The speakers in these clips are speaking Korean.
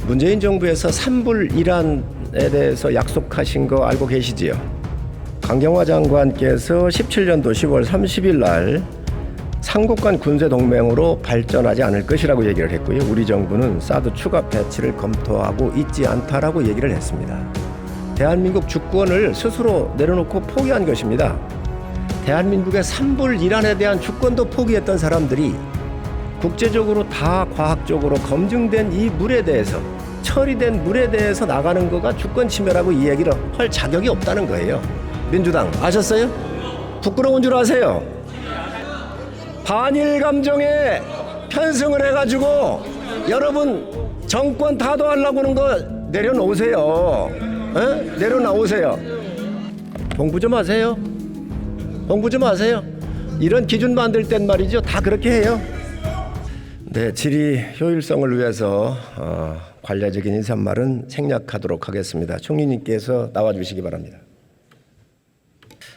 문재인 정부에서 산불1안에 대해서 약속하신 거 알고 계시지요? 강경화 장관께서 17년도 10월 30일 날 삼국 간 군사 동맹으로 발전하지 않을 것이라고 얘기를 했고요. 우리 정부는 사드 추가 배치를 검토하고 있지 않다라고 얘기를 했습니다. 대한민국 주권을 스스로 내려놓고 포기한 것입니다. 대한민국의 산불1안에 대한 주권도 포기했던 사람들이 국제적으로 다 과학적으로 검증된 이 물에 대해서, 처리된 물에 대해서 나가는 거가 주권 침해라고 이 얘기를 할 자격이 없다는 거예요. 민주당 아셨어요? 부끄러운 줄 아세요? 반일 감정에 편승을 해가지고 여러분 정권 타도하려고 하는 거 내려놓으세요. 에? 내려놓으세요. 공부 좀 하세요. 공부 좀 하세요. 이런 기준 만들 땐 말이죠, 다 그렇게 해요. 네, 질의 효율성을 위해서 관례적인 인사말은 생략하도록 하겠습니다. 총리님께서 나와주시기 바랍니다.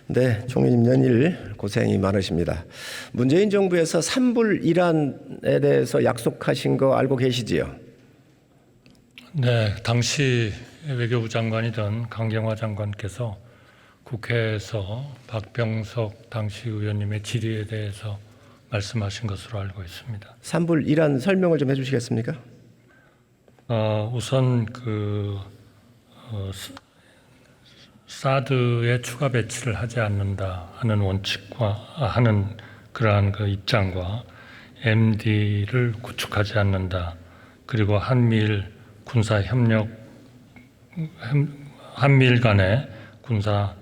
네, 총리님 연일 고생이 많으십니다. 문재인 정부에서 산불1안에 대해서 약속하신 거 알고 계시지요? 네, 당시 외교부 장관이던 강경화 장관께서 국회에서 박병석 당시 의원님의 질의에 대해서 말씀하신 것으로 알고 있습니다. 산불1안 설명을 좀 해주시겠습니까? 우선 사드의 추가 배치를 하지 않는다 하는 원칙과 하는 그러한 그 입장과 MD를 구축하지 않는다, 그리고 한미일 군사 협력, 한미일 간의 군사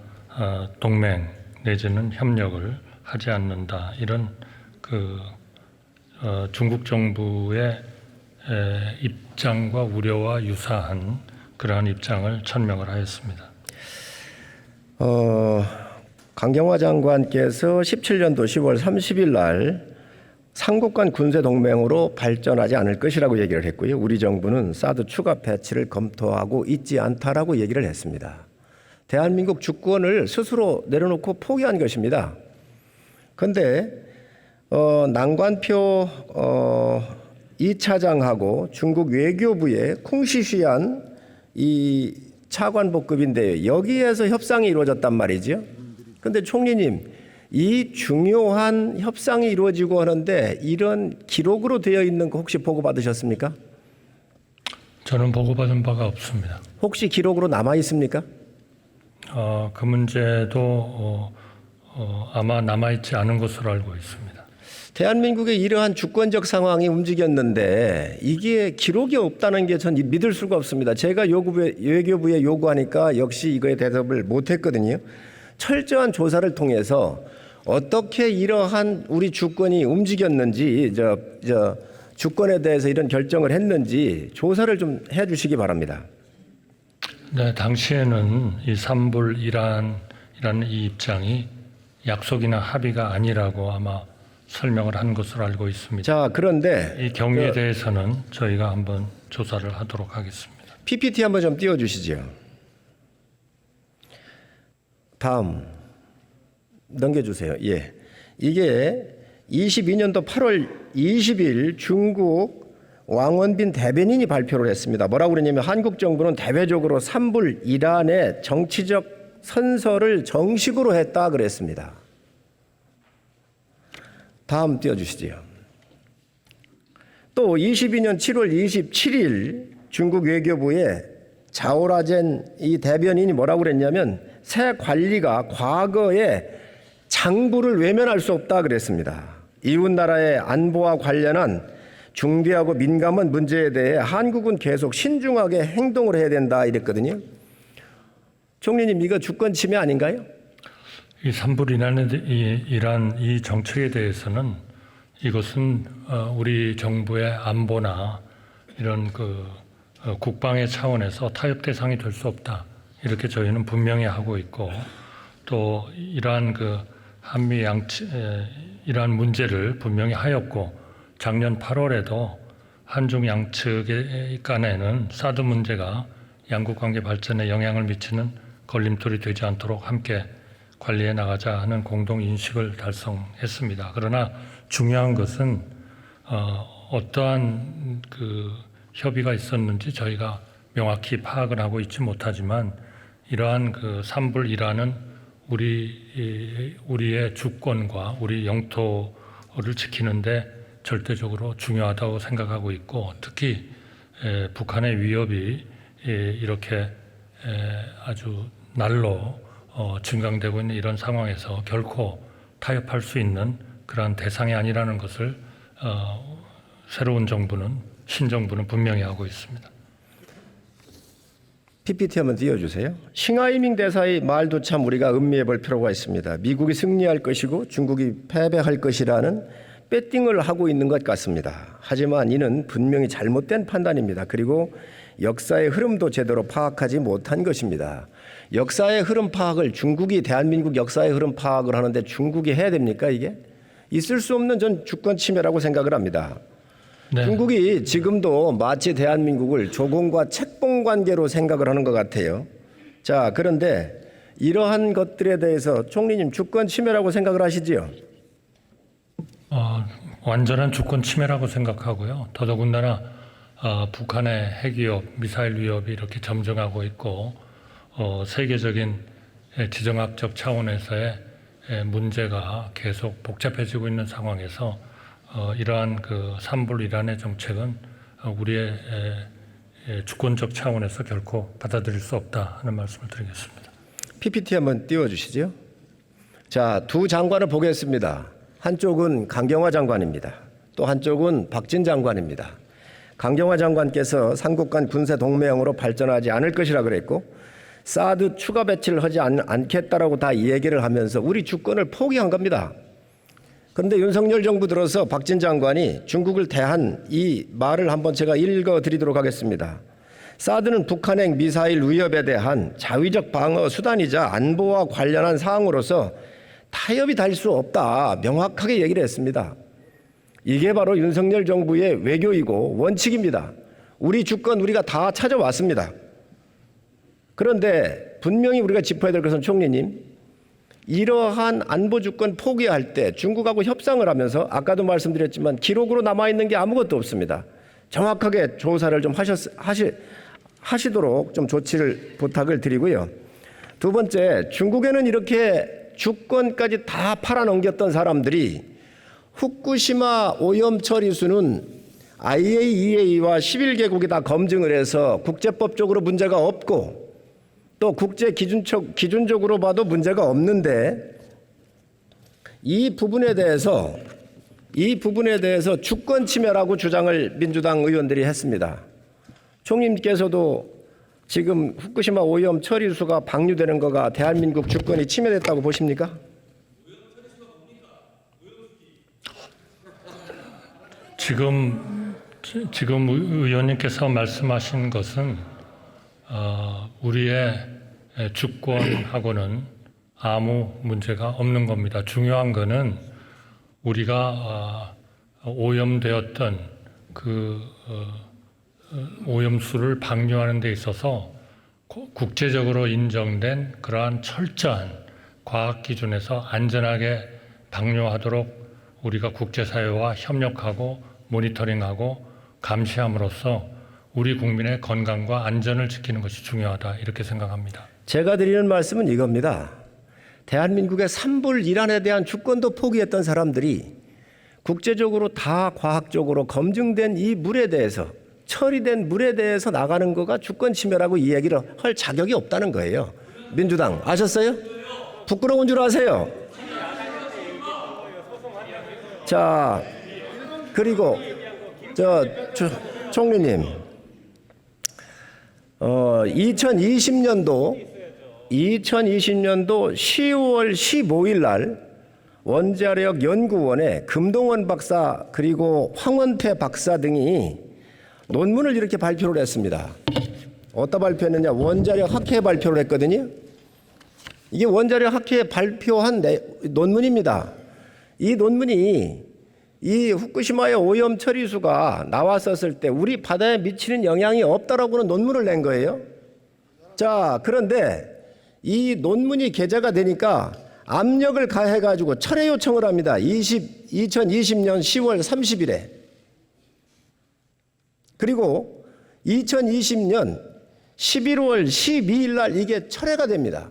동맹 내지는 협력을 하지 않는다, 이런 중국 정부의 입장과 우려와 유사한 그러한 입장을 천명을 하였습니다. 강경화 장관께서 17년도 10월 30일 날 삼국 간 군사 동맹으로 발전하지 않을 것이라고 얘기를 했고요. 우리 정부는 사드 추가 배치를 검토하고 있지 않다라고 얘기를 했습니다. 대한민국 주권을 스스로 내려놓고 포기한 것입니다. 그런데 난관표 2차장하고 중국 외교부의 쿵시시한 이 차관복급인데요. 여기에서 협상이 이루어졌단 말이죠. 그런데 총리님, 이 중요한 협상이 이루어지고 하는데 이런 기록으로 되어 있는 거 혹시 보고받으셨습니까? 저는 보고받은 바가 없습니다. 혹시 기록으로 남아 있습니까? 그 문제도 아마 남아있지 않은 것으로 알고 있습니다. 대한민국의 이러한 주권적 상황이 움직였는데 이게 기록이 없다는 게 전 믿을 수가 없습니다. 제가 외교부에 요구하니까 역시 이거에 대답을 못했거든요. 철저한 조사를 통해서 어떻게 이러한 우리 주권이 움직였는지, 주권에 대해서 이런 결정을 했는지 조사를 좀 해주시기 바랍니다. 네, 당시에는 이 산불1안이라는 이 입장이 약속이나 합의가 아니라고 아마 설명을 한 것으로 알고 있습니다. 자, 그런데 이 경위에 대해서는 저희가 한번 조사를 하도록 하겠습니다. PPT 한번 좀 띄워주시죠. 다음 넘겨주세요. 예, 이게 22년도 8월 20일 중국 왕원빈 대변인이 발표를 했습니다. 뭐라고 그러냐면 한국 정부는 대외적으로 산불1안의 정치적 선서를 정식으로 했다 그랬습니다. 다음 띄워주시죠. 또 22년 7월 27일 중국 외교부의 자오라젠 이 대변인이 뭐라고 그랬냐면 새 관리가 과거에 장부를 외면할 수 없다 그랬습니다. 이웃 나라의 안보와 관련한 중대하고 민감한 문제에 대해 한국은 계속 신중하게 행동을 해야 된다 이랬거든요. 총리님, 이거 주권 침해 아닌가요? 이 산불1안 이 정책에 대해서는 이것은 우리 정부의 안보나 이런 국방의 차원에서 타협 대상이 될 수 없다, 이렇게 저희는 분명히 하고 있고, 또 이러한 한미 이러한 문제를 분명히 하였고, 작년 8월에도 한중 양측 간에는 사드 문제가 양국 관계 발전에 영향을 미치는 걸림돌이 되지 않도록 함께 관리해 나가자 하는 공동 인식을 달성했습니다. 그러나 중요한 것은 어떠한 협의가 있었는지 저희가 명확히 파악을 하고 있지 못하지만 이러한 그 산불 일환은 우리의 주권과 우리 영토를 지키는데 절대적으로 중요하다고 생각하고 있고, 특히 북한의 위협이 이렇게 아주 날로 증강되고 있는 이런 상황에서 결코 타협할 수 있는 그러한 대상이 아니라는 것을 새로운 정부는, 신정부는 분명히 하고 있습니다. PPT 한번 띄워주세요. 싱하이밍 대사의 말도 참 우리가 음미해 볼 필요가 있습니다. 미국이 승리할 것이고 중국이 패배할 것이라는 배팅을 하고 있는 것 같습니다. 하지만 이는 분명히 잘못된 판단입니다. 그리고 역사의 흐름도 제대로 파악하지 못한 것입니다. 역사의 흐름 파악을 중국이, 대한민국 역사의 흐름 파악을 하는데 중국이 해야 됩니까? 이게 있을 수 없는 전 주권 침해라고 생각을 합니다. 네. 중국이 지금도 마치 대한민국을 조공과 책봉 관계로 생각을 하는 것 같아요. 자, 그런데 이러한 것들에 대해서 총리님 주권 침해라고 생각을 하시지요? 완전한 주권 침해라고 생각하고요. 더더군다나 북한의 핵위협, 미사일 위협이 이렇게 점증하고 있고 세계적인 지정학적 차원에서의 문제가 계속 복잡해지고 있는 상황에서 이러한 그 산불 이란의 정책은 우리의 주권적 차원에서 결코 받아들일 수 없다 하는 말씀을 드리겠습니다. PPT 한번 띄워주시죠. 자, 두 장관을 보겠습니다. 한쪽은 강경화 장관입니다. 또 한쪽은 박진 장관입니다. 강경화 장관께서 삼국 간 군사 동맹으로 발전하지 않을 것이라 그랬고, 사드 추가 배치를 하지 않겠다라고 다 얘기를 하면서 우리 주권을 포기한 겁니다. 그런데 윤석열 정부 들어서 박진 장관이 중국을 대한 이 말을 한번 제가 읽어드리도록 하겠습니다. 사드는 북한의 미사일 위협에 대한 자위적 방어 수단이자 안보와 관련한 사항으로서 타협이 될 수 없다, 명확하게 얘기를 했습니다. 이게 바로 윤석열 정부의 외교이고 원칙입니다. 우리 주권 우리가 다 찾아왔습니다. 그런데 분명히 우리가 짚어야 될 것은 총리님, 이러한 안보 주권 포기할 때 중국하고 협상을 하면서 아까도 말씀드렸지만 기록으로 남아있는 게 아무것도 없습니다. 정확하게 조사를 좀 하시도록 좀 조치를 부탁을 드리고요. 두 번째, 중국에는 이렇게 주권까지 다 팔아넘겼던 사람들이 후쿠시마 오염 처리수는 IAEA와 11개국이 다 검증을 해서 국제법적으로 문제가 없고 또 국제 기준적으로 봐도 문제가 없는데 이 부분에 대해서 주권 침해라고 주장을 민주당 의원들이 했습니다. 총리님께서도 지금 후쿠시마 오염 처리수가 방류되는 거가 대한민국 주권이 침해됐다고 보십니까? 지금 의원님께서 말씀하신 것은 우리의 주권하고는 아무 문제가 없는 겁니다. 중요한 것은 우리가 오염되었던 그 오염수를 방류하는 데 있어서 국제적으로 인정된 그러한 철저한 과학 기준에서 안전하게 방류하도록 우리가 국제사회와 협력하고 모니터링하고 감시함으로써 우리 국민의 건강과 안전을 지키는 것이 중요하다, 이렇게 생각합니다. 제가 드리는 말씀은 이겁니다. 대한민국의 산불 이란에 대한 주권도 포기했던 사람들이 국제적으로 다 과학적으로 검증된 이 물에 대해서, 처리된 물에 대해서 나가는 거가 주권 침해라고 이야기를 할 자격이 없다는 거예요. 민주당 아셨어요? 부끄러운 줄 아세요? 자, 그리고 총리님, 2020년도 10월 15일 날 원자력 연구원에 금동원 박사 그리고 황원태 박사 등이 논문을 이렇게 발표를 했습니다. 어디다 발표했느냐? 원자력 학회에 발표를 했거든요. 이게 원자력 학회에 발표한 논문입니다. 이 논문이 이 후쿠시마의 오염 처리수가 나왔었을 때 우리 바다에 미치는 영향이 없다라고는 논문을 낸 거예요. 자, 그런데 이 논문이 게재가 되니까 압력을 가해가지고 철회 요청을 합니다. 2020년 10월 30일에. 그리고 2020년 11월 12일 날 이게 철회가 됩니다.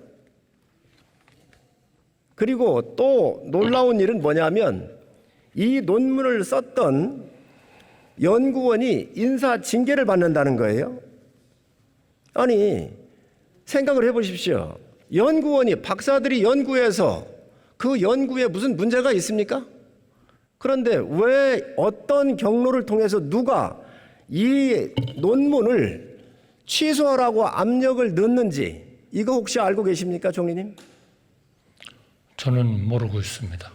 그리고 또 놀라운 일은 뭐냐면 이 논문을 썼던 연구원이 인사 징계를 받는다는 거예요. 아니, 생각을 해보십시오. 연구원이, 박사들이 연구해서 그 연구에 무슨 문제가 있습니까? 그런데 왜 어떤 경로를 통해서 누가 이 논문을 취소하라고 압력을 넣는지 이거 혹시 알고 계십니까, 총리님? 저는 모르고 있습니다.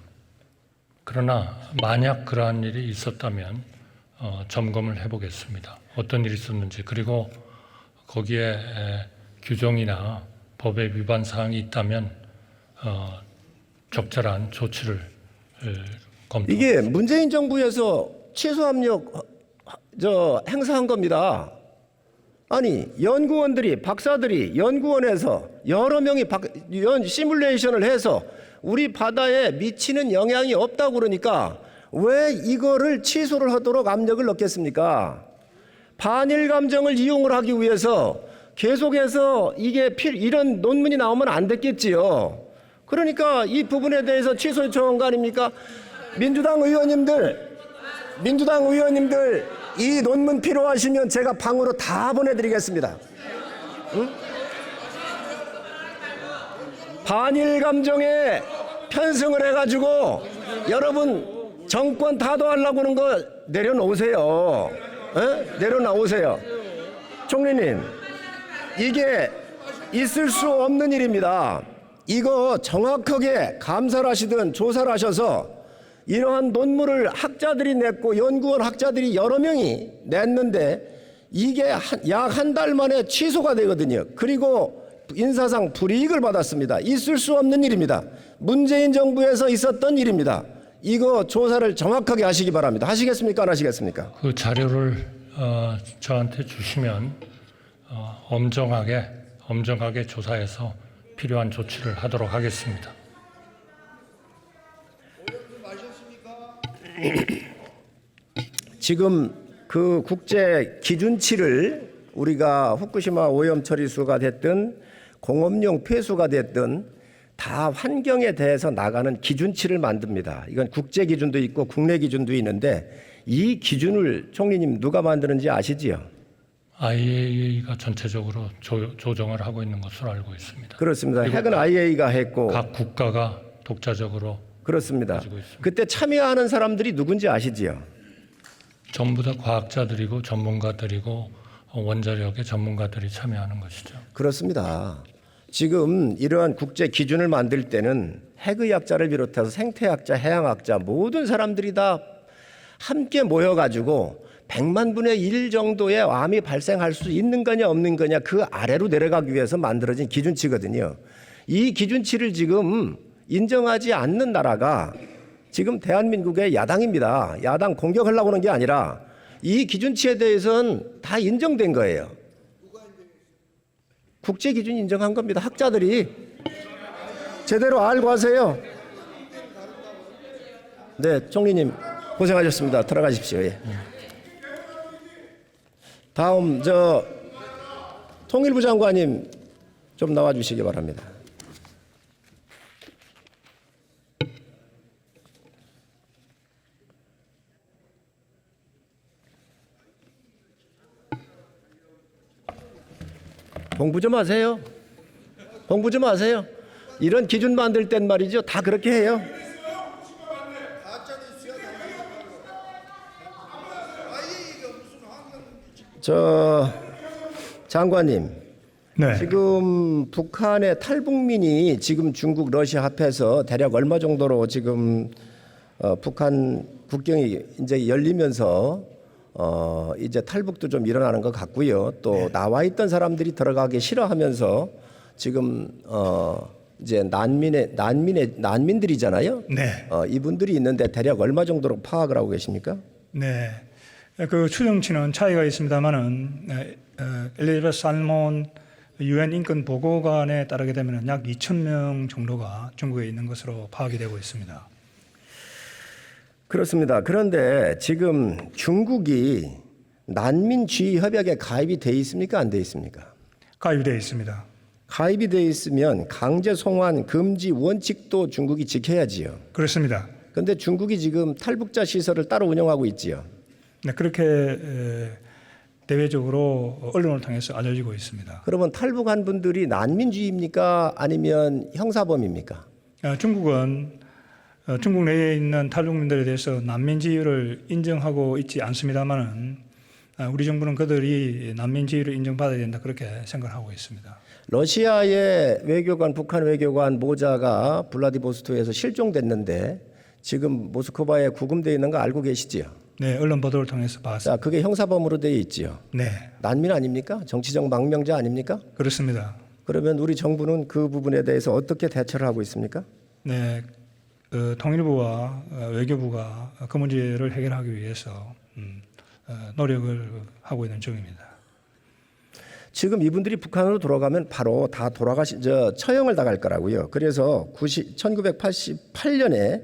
그러나 만약 그러한 일이 있었다면 점검을 해보겠습니다. 어떤 일이 있었는지, 그리고 거기에 규정이나 법의 위반 사항이 있다면 적절한 조치를 검토. 이게 문재인 정부에서 취소 압력 행사한 겁니다. 아니, 연구원들이, 박사들이 연구원에서 여러 명이 시뮬레이션을 해서 우리 바다에 미치는 영향이 없다고 그러니까 왜 이거를 취소를 하도록 압력을 넣겠습니까? 반일 감정을 이용을 하기 위해서 계속해서 이런 논문이 나오면 안 됐겠지요. 그러니까 이 부분에 대해서 취소 요청한 거 아닙니까? 민주당 의원님들 이 논문 필요하시면 제가 방으로 다 보내드리겠습니다. 응? 반일 감정에 편승을 해가지고 여러분 정권 타도하려고 하는 거 내려놓으세요. 에? 내려놓으세요. 총리님, 이게 있을 수 없는 일입니다. 이거 정확하게 감사를 하시든 조사를 하셔서 이러한 논문을 학자들이 냈고 연구원 학자들이 여러 명이 냈는데 이게 약 한 달 만에 취소가 되거든요. 그리고 인사상 불이익을 받았습니다. 있을 수 없는 일입니다. 문재인 정부에서 있었던 일입니다. 이거 조사를 정확하게 하시기 바랍니다. 하시겠습니까? 안 하시겠습니까? 그 자료를 저한테 주시면 엄정하게 조사해서 필요한 조치를 하도록 하겠습니다. 지금 그 국제 기준치를 우리가 후쿠시마 오염 처리수가 됐든 공업용 폐수가 됐든 다 환경에 대해서 나가는 기준치를 만듭니다. 이건 국제 기준도 있고 국내 기준도 있는데 이 기준을 총리님 누가 만드는지 아시지요? IAEA가 전체적으로 조정을 하고 있는 것으로 알고 있습니다. 그렇습니다. 핵은 IAEA가 했고 각 국가가 독자적으로 그렇습니다. 가지고 있습니다. 그때 참여하는 사람들이 누군지 아시지요? 전부 다 과학자들이고 전문가들이고 원자력의 전문가들이 참여하는 것이죠. 그렇습니다. 지금 이러한 국제 기준을 만들 때는 핵의학자를 비롯해서 생태학자, 해양학자 모든 사람들이 다 함께 모여가지고 100만 분의 1 정도의 암이 발생할 수 있는 거냐 없는 거냐 그 아래로 내려가기 위해서 만들어진 기준치거든요. 이 기준치를 지금 인정하지 않는 나라가 지금 대한민국의 야당입니다. 야당 공격하려고 하는 게 아니라 이 기준치에 대해서는 다 인정된 거예요. 국제 기준 인정한 겁니다. 학자들이 제대로 알고 하세요. 네, 총리님 고생하셨습니다. 들어가십시오. 예. 다음 통일부 장관님 좀 나와 주시기 바랍니다. 공부 좀 하세요. 공부 좀 하세요. 이런 기준 만들 땐 말이죠. 다 그렇게 해요. 장관님. 네. 지금 북한의 탈북민이 지금 중국, 러시아 합해서 대략 얼마 정도로 지금 북한 국경이 이제 열리면서 이제 탈북도 좀 일어나는 것 같고요. 또 나와 있던 사람들이 들어가기 싫어하면서 지금 이제 난민들이잖아요. 네. 이분들이 있는데 대략 얼마 정도로 파악을 하고 계십니까? 네. 그 추정치는 차이가 있습니다만은 엘리자베스 살몬 유엔 인권 보고관에 따르게 되면 약 2,000명 정도가 중국에 있는 것으로 파악이 되고 있습니다. 그렇습니다. 그런데 지금 중국이 난민 지위 협약에 가입이 돼 있습니까? 안 돼 있습니까? 가입되어 있습니다. 가입이 돼 있으면 강제 송환 금지 원칙도 중국이 지켜야지요. 그렇습니다. 그런데 중국이 지금 탈북자 시설을 따로 운영하고 있지요. 네, 그렇게 대외적으로 언론을 통해서 알려지고 있습니다. 그러면 탈북한 분들이 난민주의입니까? 아니면 형사범입니까? 중국은 중국 내에 있는 탈북민들에 대해서 난민지위를 인정하고 있지 않습니다만은 우리 정부는 그들이 난민지위를 인정받아야 된다 그렇게 생각하고 있습니다. 러시아의 외교관, 북한 외교관 모자가 블라디보스토크에서 실종됐는데 지금 모스크바에 구금되어 있는 거 알고 계시지요? 네, 언론 보도를 통해서 봤습니다. 자, 그게 형사범으로 되어 있지요. 네, 난민 아닙니까? 정치적 망명자 아닙니까? 그렇습니다. 그러면 우리 정부는 그 부분에 대해서 어떻게 대처를 하고 있습니까? 네, 통일부와 외교부가 그 문제를 해결하기 위해서 노력을 하고 있는 중입니다. 지금 이분들이 북한으로 돌아가면 바로 다 처형을 당할 거라고요. 그래서 1988년에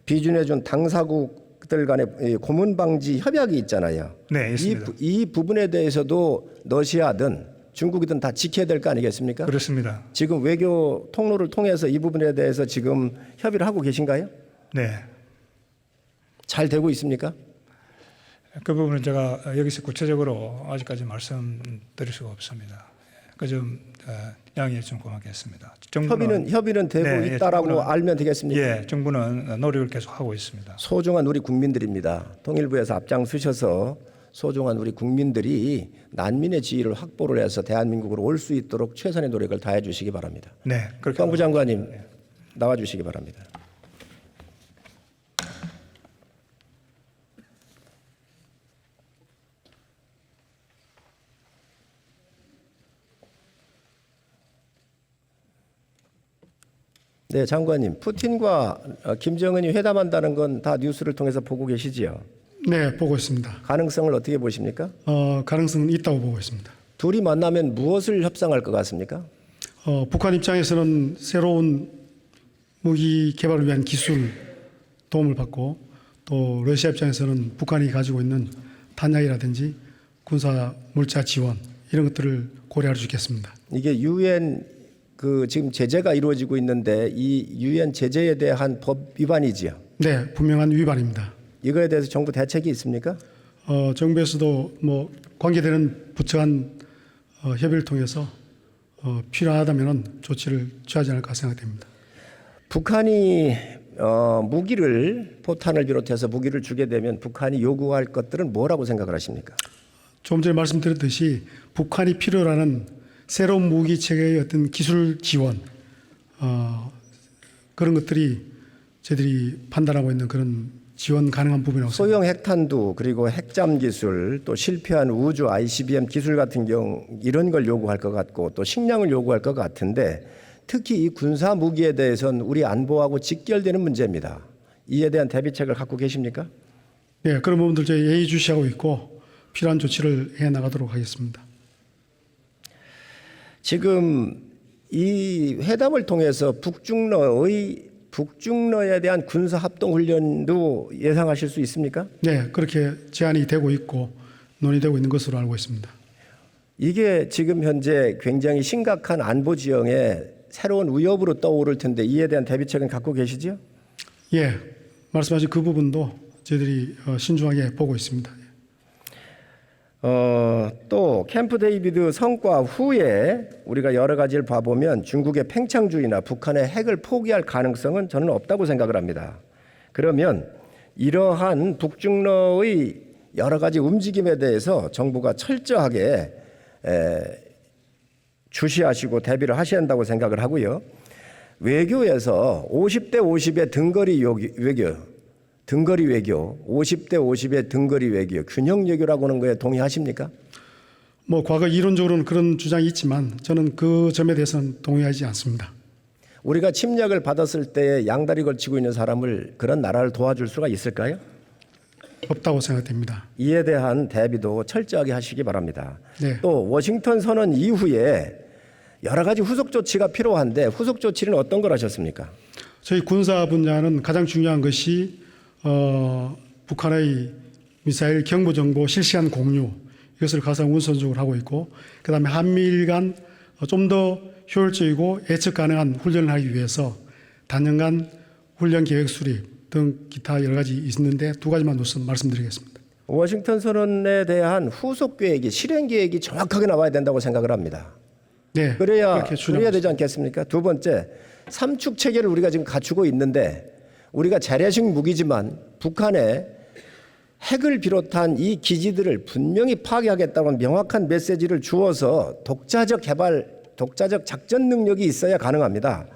비준해준 당사국들 간의 고문 방지 협약이 있잖아요. 네, 있습니다. 이 부분에 대해서도 러시아든 중국이든 다 지켜야 될 거 아니겠습니까? 그렇습니다. 지금 외교 통로를 통해서 이 부분에 대해서 지금 협의를 하고 계신가요? 네, 잘 되고 있습니까? 그 부분은 제가 여기서 구체적으로 아직까지 말씀드릴 수가 없습니다. 그 좀 양해해 좀 고맙겠습니다. 협의는 되고 네, 있다라고 정부는, 알면 되겠습니까? 예, 정부는 노력을 계속 하고 있습니다. 소중한 우리 국민들입니다. 통일부에서 앞장서셔서 소중한 우리 국민들이 난민의 지위를 확보를 해서 대한민국으로 올 수 있도록 최선의 노력을 다해 주시기 바랍니다. 네, 그렇게 국방부 장관님 나와 주시기 바랍니다. 네, 장관님, 푸틴과 김정은이 회담한다는 건 다 뉴스를 통해서 보고 계시지요? 네, 보고 있습니다. 가능성을 어떻게 보십니까? 가능성은 있다고 보고 있습니다. 둘이 만나면 무엇을 협상할 것 같습니까? 북한 입장에서는 새로운 무기 개발을 위한 기술 도움을 받고 또 러시아 입장에서는 북한이 가지고 있는 탄약이라든지 군사 물자 지원 이런 것들을 고려할 수 있겠습니다. 이게 유엔 지금 제재가 이루어지고 있는데 이 유엔 제재에 대한 법 위반이지요. 네, 분명한 위반입니다. 이거에 대해서 정부 대책이 있습니까? 정부에서도 뭐 관계되는 부처 간 협의를 통해서 필요하다면 조치를 취하지 않을까 생각됩니다. 북한이 포탄을 비롯해서 무기를 주게 되면 북한이 요구할 것들은 뭐라고 생각을 하십니까? 조금 전에 말씀드렸듯이 북한이 필요로 하는 새로운 무기 체계의 어떤 기술 지원 그런 것들이 저희들이 판단하고 있는 그런 지원 가능한 부분이라고 소형 핵탄두 그리고 핵잠 기술 또 실패한 우주 ICBM 기술 같은 경우 이런 걸 요구할 것 같고 또 식량을 요구할 것 같은데 특히 이 군사 무기에 대해서는 우리 안보하고 직결되는 문제입니다. 이에 대한 대비책을 갖고 계십니까? 네, 그런 부분들 저희 예의주시하고 있고 필요한 조치를 해 나가도록 하겠습니다. 지금 이 회담을 통해서 북중러에 대한 군사 합동 훈련도 예상하실 수 있습니까? 네, 그렇게 제안이 되고 있고 논의되고 있는 것으로 알고 있습니다. 이게 지금 현재 굉장히 심각한 안보 지형에 새로운 위협으로 떠오를 텐데 이에 대한 대비책은 갖고 계시죠? 예, 말씀하신 그 부분도 저희들이 신중하게 보고 있습니다. 또 캠프 데이비드 성과 후에 우리가 여러 가지를 봐보면 중국의 팽창주의나 북한의 핵을 포기할 가능성은 저는 없다고 생각을 합니다. 그러면 이러한 북중러의 여러 가지 움직임에 대해서 정부가 철저하게 주시하시고 대비를 하셔야 한다고 생각을 하고요. 외교에서 50대 50의 등거리 외교 50대 50의 등거리 외교, 균형 외교라고 하는 거에 동의하십니까? 뭐 과거 이론적으로는 그런 주장이 있지만 저는 그 점에 대해서는 동의하지 않습니다. 우리가 침략을 받았을 때 양다리 걸치고 있는 사람을 그런 나라를 도와줄 수가 있을까요? 없다고 생각됩니다. 이에 대한 대비도 철저하게 하시기 바랍니다. 네. 또 워싱턴 선언 이후에 여러 가지 후속 조치가 필요한데 후속 조치는 어떤 걸 하셨습니까? 저희 군사 분야는 가장 중요한 것이 북한의 미사일 경보 정보 실시간 공유 이것을 가장 우선적으로 하고 있고 그다음에 한미일 간 좀 더 효율적이고 예측 가능한 훈련을 하기 위해서 단연간 훈련 계획 수립 등 기타 여러 가지 있는데 두 가지만 우선 말씀드리겠습니다. 워싱턴 선언에 대한 후속 계획이 실행 계획이 정확하게 나와야 된다고 생각을 합니다. 네, 그래야 그렇게 되지 않겠습니까? 두 번째, 삼축 체계를 우리가 지금 갖추고 있는데 우리가 재래식 무기지만 북한의 핵을 비롯한 이 기지들을 분명히 파괴하겠다는 명확한 메시지를 주어서 독자적 작전 능력이 있어야 가능합니다.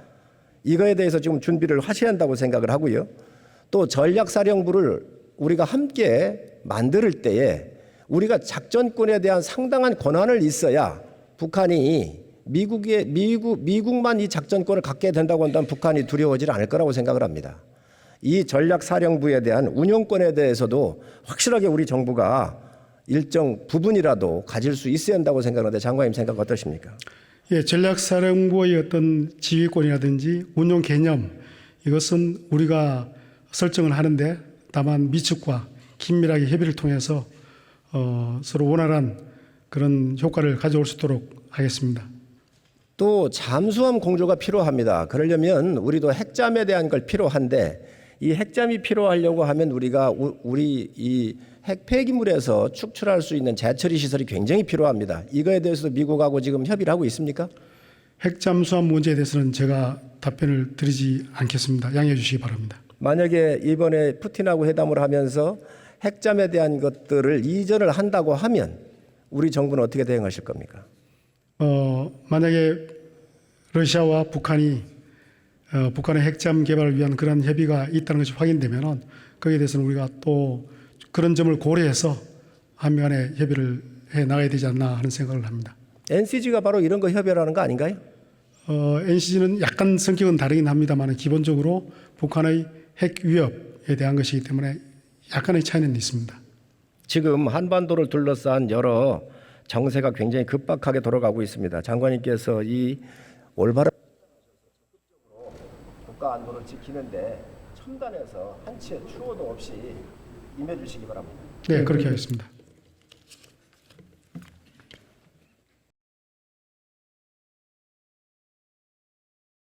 이거에 대해서 지금 준비를 하셔야 한다고 생각을 하고요. 또 전략사령부를 우리가 함께 만들 때에 우리가 작전권에 대한 상당한 권한을 있어야 북한이 미국만 이 작전권을 갖게 된다고 한다면 북한이 두려워하지 않을 거라고 생각을 합니다. 이 전략사령부에 대한 운영권에 대해서도 확실하게 우리 정부가 일정 부분이라도 가질 수 있어야 한다고 생각하는데 장관님 생각 어떠십니까? 예, 전략사령부의 어떤 지휘권이라든지 운용 개념 이것은 우리가 설정을 하는데 다만 미측과 긴밀하게 협의를 통해서 서로 원활한 그런 효과를 가져올 수 있도록 하겠습니다. 또 잠수함 공조가 필요합니다. 그러려면 우리도 핵잠에 대한 걸 필요한데 이 핵잠이 필요하려고 하면 우리가 우리 이 핵 폐기물에서 축출할 수 있는 재처리 시설이 굉장히 필요합니다. 이거에 대해서도 미국하고 지금 협의를 하고 있습니까? 핵잠수함 문제에 대해서는 제가 답변을 드리지 않겠습니다. 양해해 주시기 바랍니다. 만약에 이번에 푸틴하고 회담을 하면서 핵잠에 대한 것들을 이전을 한다고 하면 우리 정부는 어떻게 대응하실 겁니까? 만약에 러시아와 북한이 북한의 핵잠 개발을 위한 그런 협의가 있다는 것이 확인되면은 거기에 대해서는 우리가 또 그런 점을 고려해서 한미 간에 협의를 해 나가야 되지 않나 하는 생각을 합니다. NCG가 바로 이런 거 협의하는 거 아닌가요? NCG는 약간 성격은 다르긴 합니다만 기본적으로 북한의 핵 위협에 대한 것이기 때문에 약간의 차이는 있습니다. 지금 한반도를 둘러싼 여러 정세가 굉장히 급박하게 돌아가고 있습니다. 장관님께서 이 올바른 국가 안보를 지키는데 첨단에서 한치의 추호도 없이 임해주시기 바랍니다. 네, 그렇게 하겠습니다.